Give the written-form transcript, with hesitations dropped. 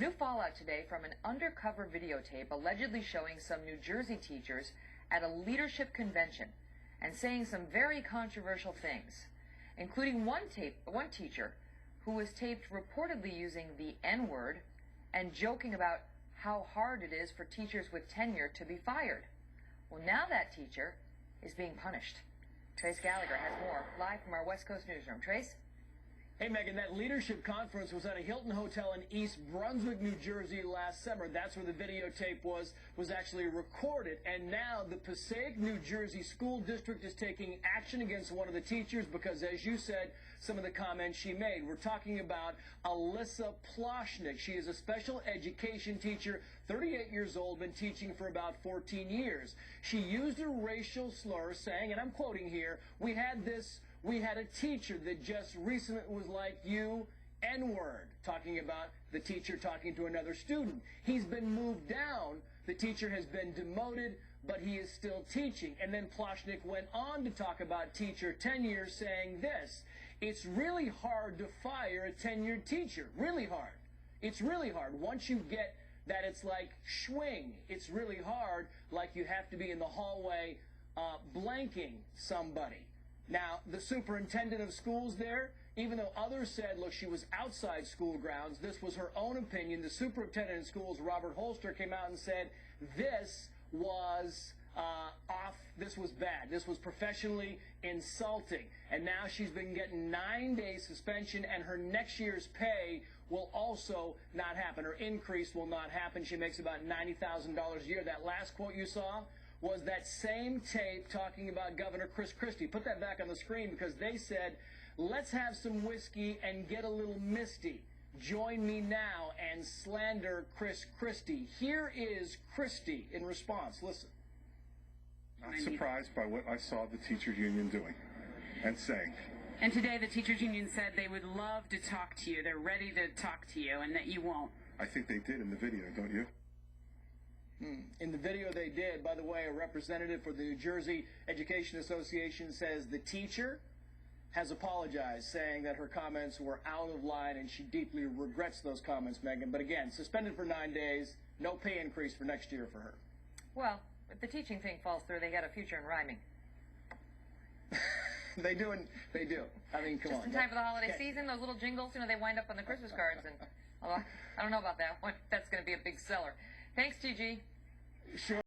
New fallout today from an undercover videotape allegedly showing some New Jersey teachers at a leadership convention and saying some very controversial things, including one teacher who was taped reportedly using the N-word and joking about how hard it is for teachers with tenure to be fired. Well, now that teacher is being punished. Trace Gallagher has more live from our West Coast newsroom. Trace? Hey, Megan, that leadership conference was at a Hilton Hotel in East Brunswick, New Jersey last summer. That's where the videotape was actually recorded. And now the Passaic, New Jersey School District is taking action against one of the teachers because, as you said, some of the comments she made. We're talking about Alissa Ploshnick. She is a special education teacher, 38 years old, been teaching for about 14 years. She used a racial slur saying, and I'm quoting here, we had a teacher that just recently was like you, N-word, talking about the teacher talking to another student. He's been moved down. The teacher has been demoted, but he is still teaching. And then Ploshnick went on to talk about teacher tenure, saying this: it's really hard to fire a tenured teacher. Really hard. It's really hard. Once you get that it's like schwing, it's really hard, like you have to be in the hallway blanking somebody. Now, the superintendent of schools there, even though others said, look, she was outside school grounds, this was her own opinion. The superintendent of schools, Robert Holster, came out and said this was off, this was bad, this was professionally insulting. And now she's been getting 9-day suspension, and her next year's pay will also not happen. Her increase will not happen. She makes about $90,000 a year. That last quote you saw was that same tape talking about Governor Christie. Put that back on the screen because they said, let's have some whiskey and get a little misty. Join me now and slander Christie. Here is Christie in response. Listen. Not surprised by what I saw the teachers union doing and saying. And today the teachers union said they would love to talk to you. They're ready to talk to you and that you won't. I think they did in the video, don't you? In the video they did. By the way, a representative for the New Jersey Education Association says the teacher has apologized, saying that her comments were out of line and she deeply regrets those comments, Megan. But again, suspended for 9 days, no pay increase for next year for her. Well, if the teaching thing falls through, they got a future in rhyming. They do. I mean, come on. Just in time for the holiday season, those little jingles, they wind up on the Christmas cards. And I don't know about that one. That's going to be a big seller. Thanks, TG. Sure.